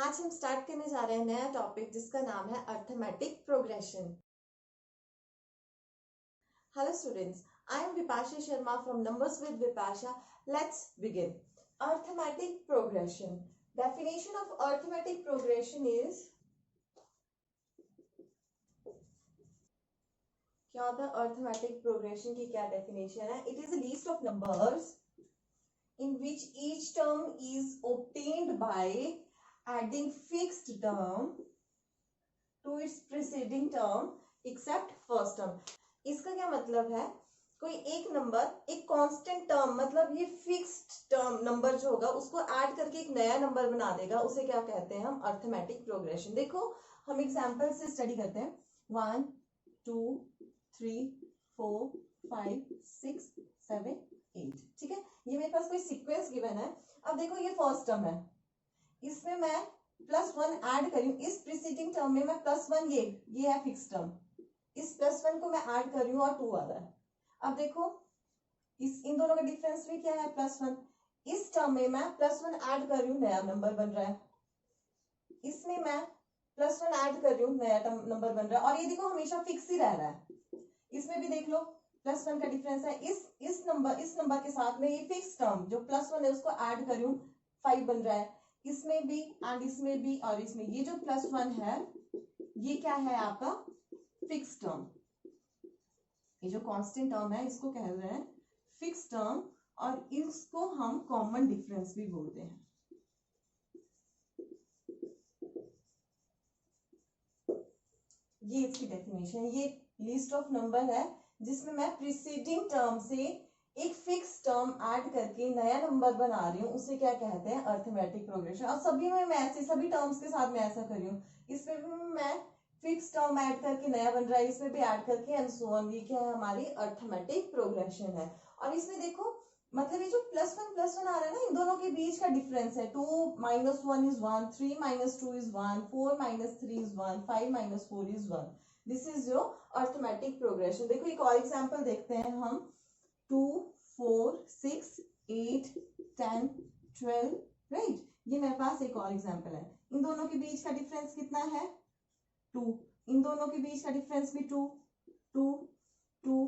आज हम स्टार्ट करने जा रहे हैं नया टॉपिक जिसका नाम है arithmetic progression. Hello students, I am Vipasha Sharma from numbers with Vipasha. Let's begin. Arithmetic progression, definition of arithmetic progression is, क्या होता है अर्थमेटिक प्रोग्रेशन की क्या डेफिनेशन है? It is a list of numbers in which each term is obtained by adding fixed term to its preceding term except first term। इसका क्या मतलब है? कोई एक नंबर एक कांस्टेंट टर्म, मतलब ये फिक्स्ड टर्म नंबर जो होगा उसको ऐड करके एक नया नंबर बना देगा, उसे क्या कहते हैं हम? Arithmetic progression. देखो हम एग्जांपल से स्टडी करते हैं। 1 2 3 4 5 6 7 8, ठीक है। ये मेरे पास कोई सीक्वेंस गिवन है। अब देखो ये फर्स्ट टर्म है, इसमें मैं +1 ऐड करी हूँ। इस प्रीसीडिंग टर्म में मैं +1, ये है फिक्स टर्म, इस +1 को मैं ऐड कर रही हूँ और 2 आ रहा है। अब देखो इन दोनों का डिफरेंस भी क्या है? +1। इस टर्म में मैं +1 ऐड कर रही हूँ, नया नंबर बन रहा है। इसमें मैं +1 ऐड कर रही हूँ, नया नंबर बन रहा है। और ये देखो हमेशा फिक्स ही रह रहा है। इसमें भी देख लो +1 का डिफरेंस है। इस नंबर के साथ में ये फिक्स टर्म जो +1 है उसको ऐड कर रही हूँ, 5 बन रहा है। इसमें भी एंड इसमें भी और इसमें, ये जो +1 है ये क्या है? आपका फिक्स टर्म। ये जो कांस्टेंट टर्म है इसको कह रहे हैं फिक्स टर्म, और इसको हम कॉमन डिफरेंस भी बोलते हैं। ये इसकी डेफिनेशन है। ये लिस्ट ऑफ नंबर है जिसमें मैं प्रीसीडिंग टर्म से एक फिक्स टर्म ऐड करके नया नंबर बना रही हूँ, उसे क्या कहते हैं? Arithmetic progression. और सभी में मैं ऐसे सभी टर्म्स के साथ मैं ऐसा कर रही हूँ। इसमें भी मैं फिक्स टर्म ऐड करके नया बन रहा है, इसमें भी ऐड करके एंड सो ऑन। ये क्या है? हमारी अर्थमेटिक प्रोग्रेशन है। और इसमें देखो मतलब ये जो +1 आ रहा है ना, इन दोनों के बीच का डिफरेंस है। 2 - 1 is 1, 3 - 2 is 1, 4 - 3 is 1, 5 - 4 is 1। This is your arithmetic progression. देखो एक और एग्जांपल देखते हैं हम। 2 4 6 8 10 12, राइट। ये मेरे पास एक और एग्जांपल है। इन दोनों के बीच का डिफरेंस कितना है? 2। इन दोनों के बीच का डिफरेंस भी 2 2 2।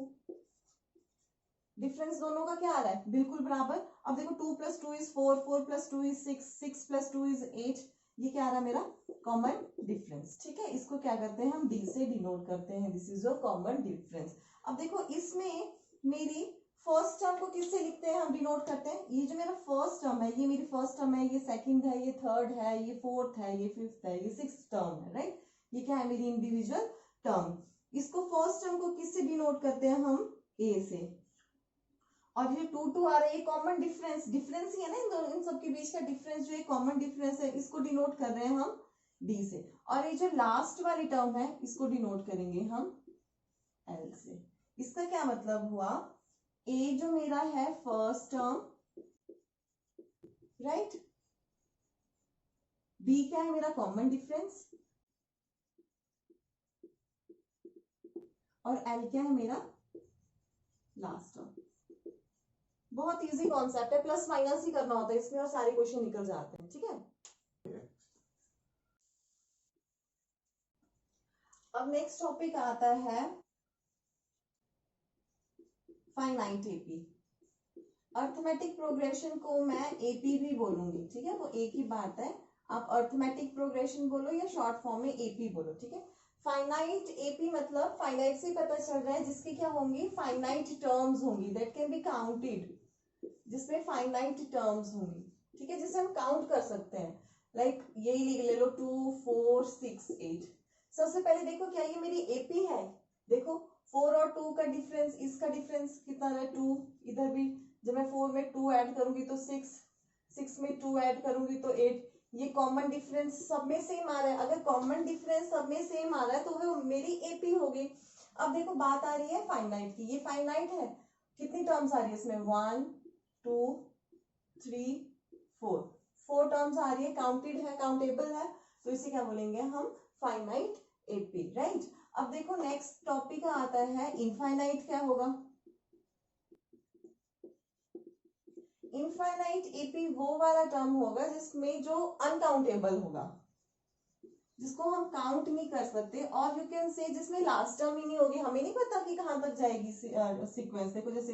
डिफरेंस दोनों का क्या आ रहा है? बिल्कुल बराबर। अब देखो 2 + 2 is 4, 4 + 2 is 6, 6 + 2 is 8। ये क्या आ रहा है? मेरा कॉमन डिफरेंस, ठीक है। इसको क्या करते हैं हम? D से डिनोट करते हैं। This is your common difference. अब देखो इसमें मेरी फर्स्ट टर्म को किससे लिखते हैं? हम डिनोट करते हैं। ये जो मेरा फर्स्ट टर्म है, ये मेरी फर्स्ट टर्म है, ये सेकंड है, ये थर्ड है, ये फोर्थ है, ये फिफ्थ है, ये सिक्स्थ टर्म है, राइट। ये क्या है? मेरी इंडिविजुअल टर्म। इसको फर्स्ट टर्म को किससे डिनोट करते हैं हम? A से। और ये 2 2 आ रहा है, ये कॉमन डिफरेंस ही है ना, इन दोनों इन सब के बीच का डिफरेंस जो है कॉमन डिफरेंस है, इसको डिनोट कर रहे हैं हम D से। और ये जो लास्ट वाली टर्म है इसको डिनोट करेंगे हम L से। इसका क्या मतलब हुआ? A जो मेरा है फर्स्ट टर्म, राइट। B क्या है? मेरा कॉमन डिफरेंस। और L क्या है? मेरा लास्ट टर्म। बहुत इजी कॉन्सेप्ट है, प्लस माइनस ही करना होता है इसमें और सारे क्वेश्चन निकल जाते हैं, ठीक है। अब नेक्स्ट टॉपिक आता है फाइनाइट एपी। अर्थमेटिक प्रोग्रेशन को मैं एपी भी बोलूंगी, ठीक है। वो एक ही बात है, आप अर्थमेटिक प्रोग्रेशन बोलो या शॉर्ट फॉर्म में एपी बोलो, ठीक है। फाइनाइट एपी मतलब फाइनाइट से पता चल रहा है जिसकी क्या होंगी? फाइनाइट टर्म्स होंगी, दैट कैन बी काउंटेड, जिसमें फाइनाइट टर्म्स होंगी, ठीक है, जिसे हम काउंट कर सकते हैं। लाइक यही लिख ले लो 2 4 6 8। सबसे पहले देखो क्या ये मेरी एपी है? देखो 4 और 2 का डिफरेंस, इसका डिफरेंस कितना है? 2। इधर भी जब मैं 4 में 2 ऐड करूंगी तो 6, 6 में 2 ऐड करूंगी तो 8। ये कॉमन डिफरेंस सब में सेम आ रहा है। अगर कॉमन डिफरेंस सब में सेम आ रहा है तो वो मेरी एपी होगी। अब देखो बात आ रही है फाइनाइट की। ये फाइनाइट है, कितनी टर्म्स आ रही है इसमें? 1 2 3 4, 4 टर्म्स आ रही है, काउंटेड है, काउंटेबल है, तो इसे क्या बोलेंगे हम? Finite AP, right. अब देखो नेक्स्ट टॉपिक आता है इनफाइनाइट। क्या होगा? इनफाइनाइट एपी वो वाला टर्म होगा जिसमें जो अनकाउंटेबल होगा, जिसको हम काउंट नहीं कर सकते, और यू कैन से जिसमें लास्ट टर्म ही नहीं होगी, हमें नहीं पता कि कहां तक जाएगी सीक्वेंस। देखो जैसे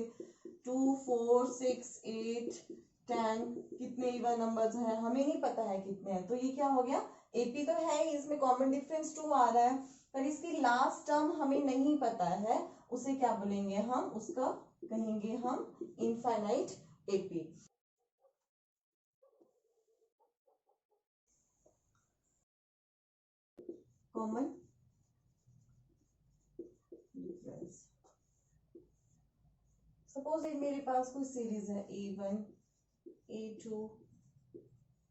2 4 6 8 10 कितने इवन नंबर्स हैं हमें नहीं पता है कितने हैं, तो ये क्या हो गया, एपी तो है ही, इसमें कॉमन डिफरेंस 2 आ रहा है, पर इसकी लास्ट टर्म हमें नहीं पता है, उसे क्या बोलेंगे हम, उसका कहेंगे हम infinite AP. Common difference, suppose मेरे पास कोई सीरीज है A1 A2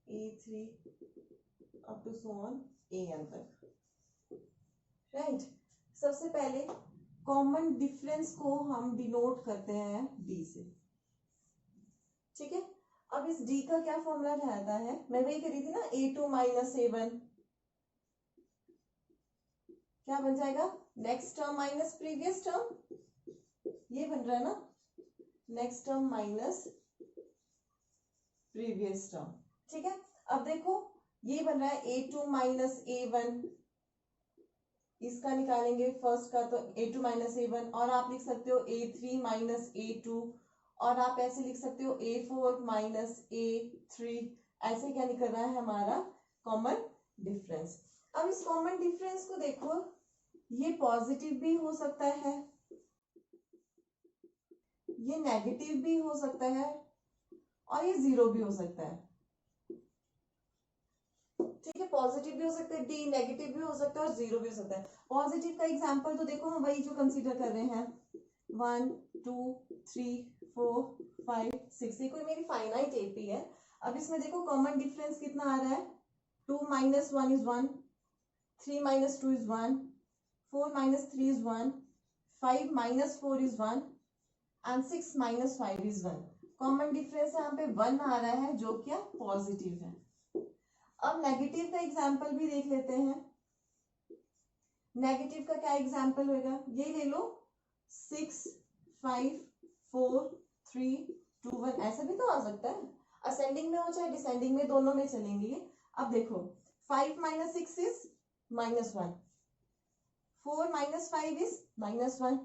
A3 up to so on AN तक, राइट। सबसे पहले कॉमन डिफरेंस को हम डिनोट करते हैं D से, ठीक है। अब इस D का क्या फॉर्मूला रहता है, मैं वही करी थी ना, A2 माइनस A1 क्या बन जाएगा, next term minus previous term, ये बन रहा है ना, next term minus previous term, ठीक है। अब देखो ये बन रहा है A2 माइनस A1, इसका निकालेंगे फर्स्ट का, तो A2 माइनस A1, और आप लिख सकते हो A3 माइनस A2, और आप ऐसे लिख सकते हो A4 माइनस A3, ऐसे क्या निकल रहा है हमारा कॉमन डिफरेंस। अब इस कॉमन डिफरेंस को देखो, ये पॉजिटिव भी हो सकता है, ये नेगेटिव भी हो सकता है, और ये जीरो भी हो सकता है, ठीक है। पॉजिटिव भी हो सकता है डी, नेगेटिव भी हो सकता है और जीरो भी हो सकता है। पॉजिटिव का एग्जांपल तो देखो हम वही जो कंसीडर कर रहे हैं, 1 2 3 4 5 6, ये कोई मेरी फाइनाइट एपी है। अब इसमें देखो कॉमन डिफरेंस कितना आ रहा है, 2 minus 1 is 1, 3 minus 2 is 1, 4 minus 3 is 1, 5 minus 4 is 1 and 6 minus 5 is 1। Common difference यहाँ पे 1 आ रहा है जो क्या पॉजिटिव है। अब नेगेटिव का एग्जाम्पल भी देख लेते हैं। नेगेटिव का क्या एग्जाम्पल होगा, ये ले लो 6 5 4 3 2 1, ऐसा भी तो आ सकता है, असेंडिंग में हो चाहे डिसेंडिंग में, दोनों में चलेंगे। अब देखो 5 minus 6 is -1, 4 minus 5 is -1,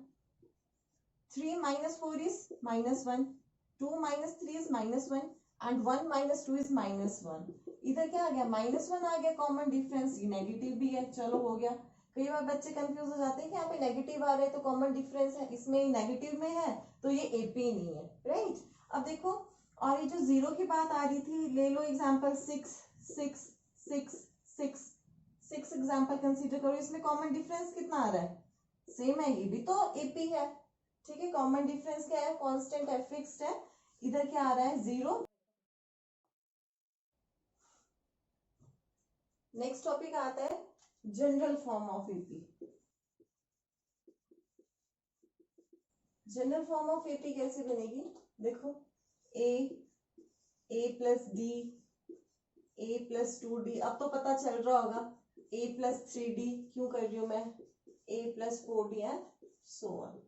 3 minus 4 is -1, 2 minus 3 is -1 and 1 minus 2 is -1। इधर क्या आ गया, -1 आ गया कॉमन डिफरेंस, ये नेगेटिव भी है, चलो हो गया। कई बार बच्चे कंफ्यूज हो जाते हैं कि यहाँ पे नेगेटिव आ रहे हैं तो कॉमन डिफरेंस है, इसमें नेगेटिव में है तो ये एपी नहीं है, राइट। अब देखो, और ये जो जीरो की बात आ रही थी, ले लो एग्जाम्पल 6 6 6 6 6 एग्जाम्पल कंसीडर करो, इसमें कॉमन डिफरेंस कितना आ रहा है, सेम है, ये भी तो एपी है, ठीक है। कॉमन डिफरेंस क्या है, कांस्टेंट है, फिक्स्ड है। इधर क्या आ रहा है, 0। नेक्स्ट टॉपिक आता है general form of AP. General form of AP कैसे बनेगी, देखो ए प्लस डी, ए प्लस 2d, अब तो पता चल रहा होगा a प्लस 3d क्यों कर रही हूं मैं, a plus 4d and so on.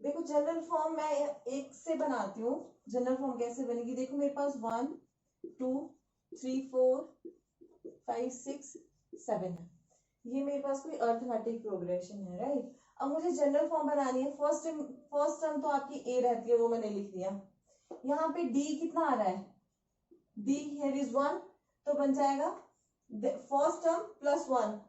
देखो जनरल फॉर्म मैं एक से बनाती हूँ, जनरल फॉर्म कैसे बनेगी, देखो मेरे पास 1 2 3 4 5 6 7 है, ये मेरे पास कोई अर्थमेटिक प्रोग्रेशन है, राइट। अब मुझे जनरल फॉर्म बनानी है, फर्स्ट टर्म तो आपकी ए रहती है, वो मैंने लिख दिया। यहाँ पे डी कितना आ रहा है, डी हियर इज 1, तो बन जाएगा first term plus 1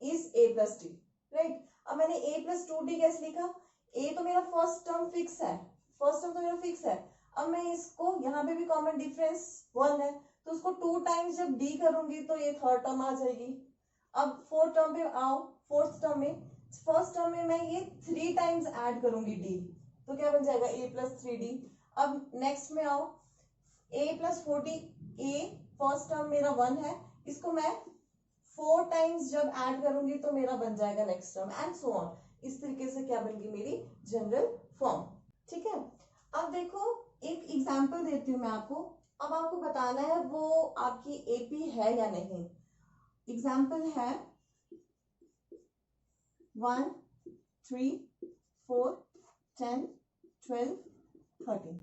is a plus D, right. अब मैंने ए प्लस 2d कैसे लिखा, ए तो मेरा फर्स्ट टर्म फिक्स है, फर्स्ट टर्म तो मेरा फिक्स है। अब मैं इसको, यहाँ पे भी कॉमन डिफरेंस 1 है, तो उसको 2 टाइम्स जब डी करूंगी तो ये थर्ड टर्म आ जाएगी। अब फोर्थ टर्म पे आओ, फोर्थ टर्म में, फर्स्ट टर्म में मैं ये 3 टाइम्स ऐड करूंगी डी, तो क्या बन जाएगा a प्लस 3d। अब नेक्स्ट में आओ, a plus 4d, a first term मेरा 1 है, इसको मैं 4 टाइम्स जब ऐड करूंगी तो मेरा बन जाएगा next term and so on. इस तरीके से क्या बन गई मेरी जनरल फॉर्म, ठीक है। अब देखो एक एग्जांपल देती हूँ मैं आपको, अब आपको बताना है वो आपकी एपी है या नहीं। एग्जांपल है 1 3 4 10 12 13।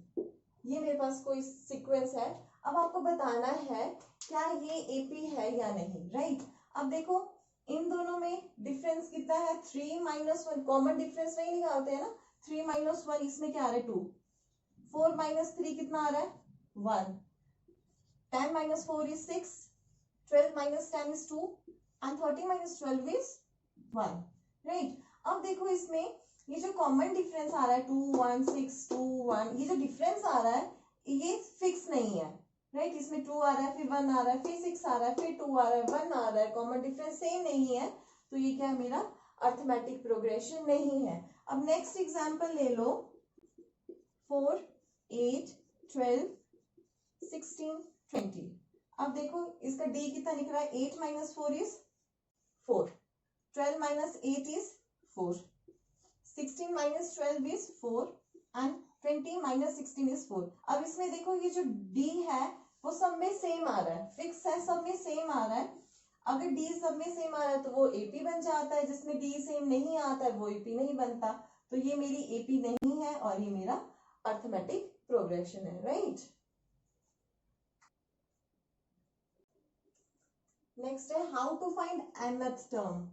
ये मेरे पास कोई सीक्वेंस है। अब आपको बताना है क्या ये एपी है या नहीं, राइट। अब देखो इन दोनों में डिफरेंस कितना है, 3 माइनस 1, कॉमन डिफरेंस नहीं निकालते हैं ना। 3 माइनस 1 इसमें क्या आ रहा है 2, 4 माइनस 3 कितना आ रहा है 1, 10 minus 4 is 6, 12 minus 10 is 2 and 30 minus 12 is 1, right। अब देखो इसमें ये जो कॉमन डिफरेंस आ रहा है 2 1 6 2 1, ये जो डिफरेंस आ रहा है ये फिक्स नहीं है, राइट। इसमें 2 आ रहा है, फिर 1 आ रहा है, फिर 6 आ रहा है, फिर 2 आ रहा है, 1 आ रहा है, कॉमन डिफरेंस सेम नहीं है, तो ये क्या है मेरा अर्थमेटिक प्रोग्रेशन नहीं है। अब नेक्स्ट एग्जांपल ले लो, 4 8 12 16 20। अब देखो इसका डी कितना निकल रहा है, 8 minus 4 is 4, 12 minus 8 is 4, 16 minus 12 is 4 and 20 minus 16 is 4। अब इसमें देखो ये जो डी है वो सब में सेम आ रहा है, फिक्स है, सब में सेम आ रहा है। अगर डी सब में सेम आ रहा है तो वो एपी बन जाता है, जिसमें डी सेम नहीं आता है वो एपी नहीं बनता। तो ये मेरी एपी नहीं है और ये मेरा अर्थमेटिक प्रोग्रेशन है, राइट। नेक्स्ट है how to find nth term.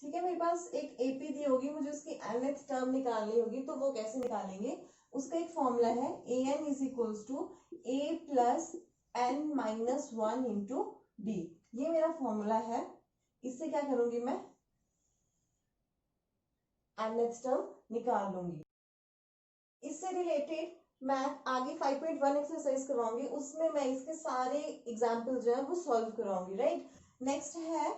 ठीक है, मेरे पास एक एपी दी होगी, मुझे उसकी nth टर्म निकालनी होगी, तो वो कैसे निकालेंगे, उसका एक फॉर्मूला है an is equals to a plus n minus 1 into D. ये मेरा फॉर्मूला है, इससे क्या करूंगी मैं nth टर्म निकाल लूंगी। इससे रिलेटेड मैं आगे 5.1 एक्सरसाइज करवाऊंगी, उसमें मैं इसके सारे एग्जाम्पल जो है वो सॉल्व करवाऊंगी, राइट। नेक्स्ट है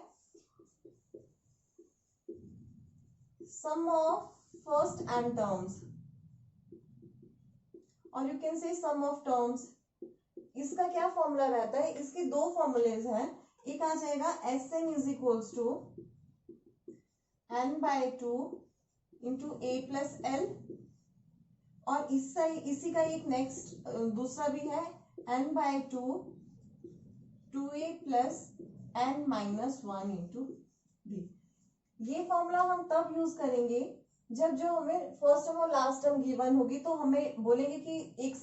sum of first n terms और you can say sum of terms. इसका क्या फॉर्मूला रहता है, इसके दो फॉर्मूलेज हैं। एक आ जाएगा Sn is equals to n/2 into a plus L, और इसी का एक नेक्स्ट दूसरा भी है n/2 2a plus n minus 1 into D. ये फॉर्मूला हम तब यूज करेंगे जब जो हमें फर्स्ट टर्म और लास्ट टर्म गिवन होगी, तो हमें बोलेंगे कि एक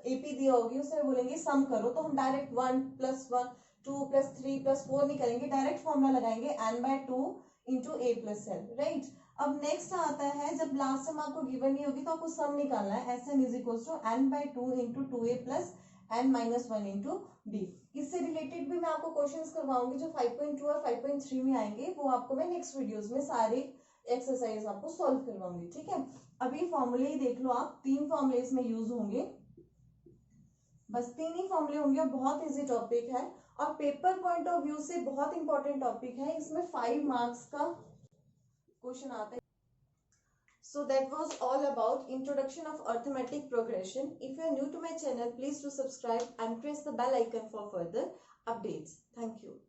एपी दिया होगी, उसमें बोलेंगे सम करो, तो हम डायरेक्ट 1 प्लस 1 2 प्लस 3 प्लस 4 नहीं करेंगे, डायरेक्ट फॉर्मूला लगाएंगे n/2 into a plus L, right. अब नेक्स्ट आता है जब लास्ट टर्म आपको गिवन नहीं होगी तो आपको सम निकालना है, Sn is equal to n/2 into 2a plus n minus 1 into D. इससे रिलेटेड भी मैं आपको क्वेश्चंस करवाऊंगी जो 5.2 और 5.3 में आएंगे, वो आपको मैं नेक्स्ट वीडियोस में सारे एक्सरसाइज आपको सॉल्व करवाऊंगी, ठीक है। अभी फॉर्मूले ही देख लो आप, 3 फॉर्मूले इसमें यूज होंगे, बस 3 ही फॉर्मूले होंगे और बहुत इजी टॉपिक है और पेपर पॉइंट ऑफ व्यू से बहुत इंपॉर्टेंट टॉपिक है। इसमें 5 मार्क्स का क्वेश्चन आता है। So that was all about introduction of arithmetic progression. If you are new to my channel, please do subscribe and press the bell icon for further updates. Thank you.